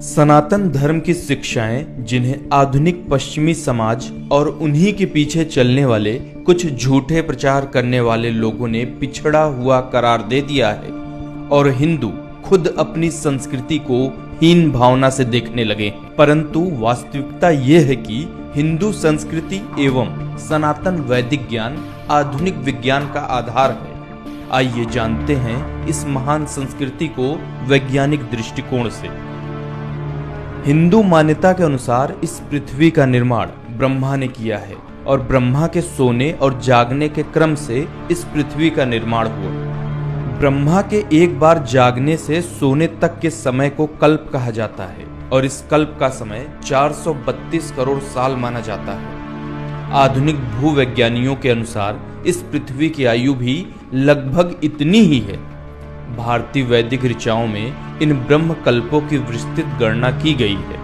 सनातन धर्म की शिक्षाएं जिन्हें आधुनिक पश्चिमी समाज और उन्हीं के पीछे चलने वाले कुछ झूठे प्रचार करने वाले लोगों ने पिछड़ा हुआ करार दे दिया है और हिंदू खुद अपनी संस्कृति को हीन भावना से देखने लगे हैं। परंतु वास्तविकता यह है कि हिंदू संस्कृति एवं सनातन वैदिक ज्ञान आधुनिक विज्ञान का आधार है। आइए जानते हैं इस महान संस्कृति को वैज्ञानिक दृष्टिकोण से। हिंदू मान्यता के अनुसार इस पृथ्वी का निर्माण ब्रह्मा ने किया है और ब्रह्मा के सोने और जागने के क्रम से इस पृथ्वी का निर्माण हुआ। ब्रह्मा के एक बार जागने से सोने तक के समय को कल्प कहा जाता है और इस कल्प का समय 432 करोड़ साल माना जाता है। आधुनिक भूवैज्ञानिकों के अनुसार इस पृथ्वी की आयु भी लगभग इतनी ही है। भारतीय वैदिक ऋचाओं में इन ब्रह्म कल्पों की विस्तृत गणना की गई है।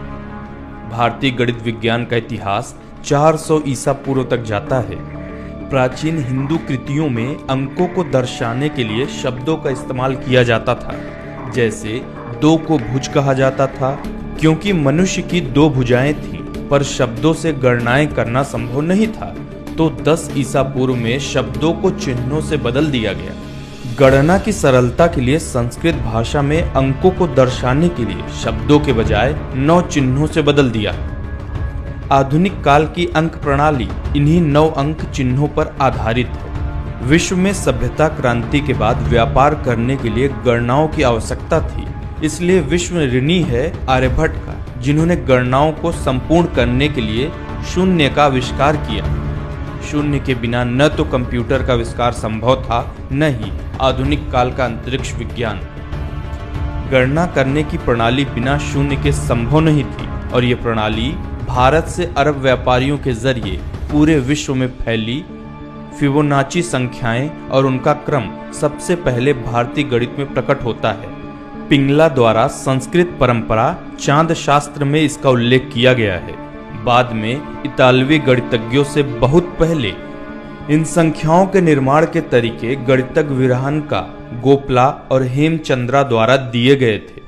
भारतीय गणित विज्ञान का इतिहास 400 ईसा पूर्व तक जाता है। प्राचीन हिंदू कृतियों में अंकों को दर्शाने के लिए शब्दों का इस्तेमाल किया जाता था। जैसे 2 को भुज कहा जाता था क्योंकि मनुष्य की 2 भुजाएं थीं, पर शब्दों से गणनाएं करना संभव नहीं था, तो 10 ईसा पूर्व में शब्दों को चिन्हों से बदल दिया गया। गणना की सरलता के लिए संस्कृत भाषा में अंकों को दर्शाने के लिए शब्दों के बजाय 9 चिन्हों से बदल दिया। आधुनिक काल की अंक प्रणाली इन्हीं 9 अंक चिन्हों पर आधारित है। विश्व में सभ्यता क्रांति के बाद व्यापार करने के लिए गणनाओं की आवश्यकता थी, इसलिए विश्व ऋणी है आर्यभट्ट का, जिन्होंने गणनाओं को संपूर्ण करने के लिए शून्य का आविष्कार किया। शून्य के बिना न तो कंप्यूटर का आविष्कार संभव था, न ही आधुनिक काल का अंतरिक्ष विज्ञान। गणना करने की प्रणाली बिना शून्य के संभव नहीं थी और ये प्रणाली भारत से अरब व्यापारियों के जरिए पूरे विश्व में फैली। फिबोनाची संख्याएं और उनका क्रम सबसे पहले भारतीय गणित में प्रकट होता है। पिंगला द्वारा संस्कृत परंपरा चांद शास्त्र में इसका उल्लेख किया गया है। बाद में इतालवी गणितज्ञों से बहुत पहले इन संख्याओं के निर्माण के तरीके गणितज्ञ विरहानका, गोपला और हेमचंद्रा द्वारा दिए गए थे।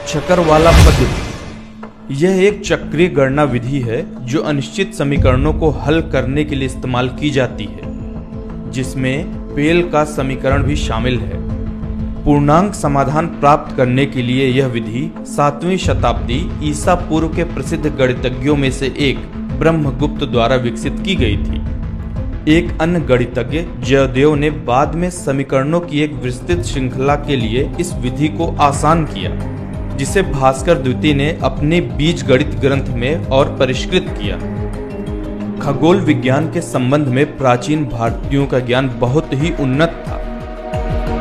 चक्करवाला पद्धति यह एक चक्रीय गणना विधि है जो अनिश्चित समीकरणों को हल करने के लिए इस्तेमाल की जाती है, जिसमें पेल का समीकरण भी शामिल है। पूर्णांक समाधान प्राप्त करने के लिए यह विधि 7वीं शताब्दी ईसा पूर्व के प्रसिद्ध गणितज्ञों में से एक ब्रह्मगुप्त द्वारा विकसित की गई थी। एक अन्य गणितज्ञ जयदेव ने बाद में समीकरणों की एक विस्तृत श्रृंखला के लिए इस विधि को आसान किया, जिसे भास्कर द्वितीय ने अपने बीज गणित ग्रंथ में और परिष्कृत किया। खगोल विज्ञान के संबंध में प्राचीन भारतीयों का ज्ञान बहुत ही उन्नत था।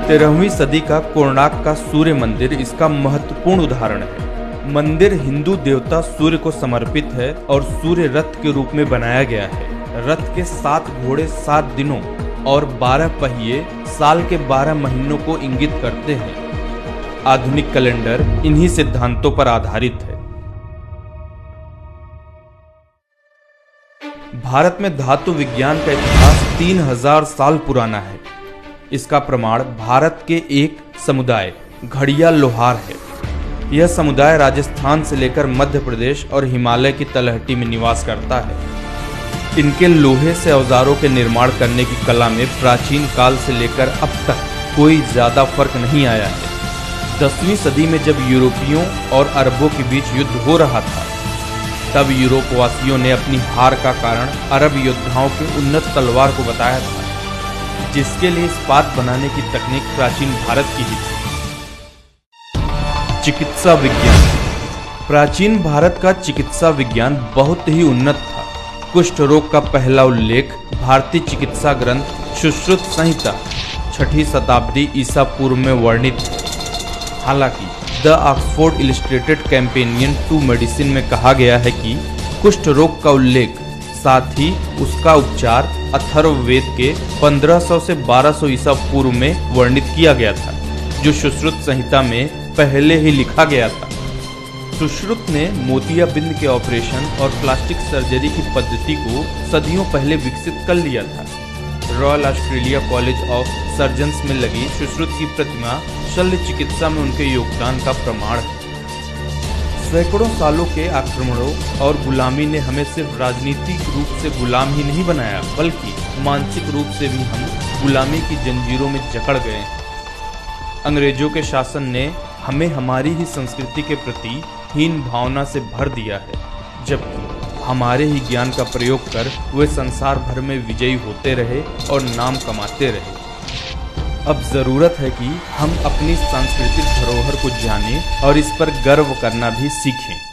13वीं सदी का कोणार्क का सूर्य मंदिर इसका महत्वपूर्ण उदाहरण है। मंदिर हिंदू देवता सूर्य को समर्पित है और सूर्य रथ के रूप में बनाया गया है। रथ के 7 घोड़े 7 दिनों और 12 पहिए साल के 12 महीनों को इंगित करते हैं। आधुनिक कैलेंडर इन्हीं सिद्धांतों पर आधारित है। भारत में धातु विज्ञान का इतिहास 3000 साल पुराना है। इसका प्रमाण भारत के एक समुदाय घड़िया लोहार है। यह समुदाय राजस्थान से लेकर मध्य प्रदेश और हिमालय की तलहटी में निवास करता है। इनके लोहे से औजारों के निर्माण करने की कला में प्राचीन काल से लेकर अब तक कोई ज्यादा फर्क नहीं आया है। 10वीं सदी में जब यूरोपियों और अरबों के बीच युद्ध हो रहा था, तब यूरोपवासियों ने अपनी हार का कारण अरब योद्धाओं के उन्नत तलवार को बताया था, जिसके लिए इस्पात बनाने की तकनीक प्राचीन भारत की ही थी। चिकित्सा विज्ञान प्राचीन भारत का चिकित्सा विज्ञान बहुत ही उन्नत था। कुष्ठ रोग का पहला उल्लेख भारतीय चिकित्सा ग्रंथ सुश्रुत संहिता 6ठी शताब्दी ईसा पूर्व में वर्णित है। हालांकि the Oxford illustrated companion to medicine में कहा गया है कि कुष्ठ रोग का उल्लेख साथ ही उसका उपचार अथर्ववेद के 1500 से 1200 ईसा पूर्व में वर्णित किया गया था, जो सुश्रुत संहिता में पहले ही लिखा गया था। सुश्रुत ने मोतियाबिंद के ऑपरेशन और प्लास्टिक सर्जरी की पद्धति को सदियों पहले विकसित कर लिया था। Royal Australia college of surgeons में लगी सुश्रुत की प्रतिमा शल्य चिकित्सा में उनके योगदान का प्रमाण है। सैकड़ों सालों के आक्रमणों और गुलामी ने हमें सिर्फ राजनीतिक रूप से गुलाम ही नहीं बनाया, बल्कि मानसिक रूप से भी हम गुलामी की जंजीरों में जकड़ गए हैं। अंग्रेजों के शासन ने हमें हमारी ही संस्कृति के प्रति हीन भावना से भर दिया है, जबकि हमारे ही ज्ञान का प्रयोग कर वे संसार भर में विजयी होते रहे और नाम कमाते रहे। अब जरूरत है कि हम अपनी सांस्कृतिक धरोहर को जानें और इस पर गर्व करना भी सीखें।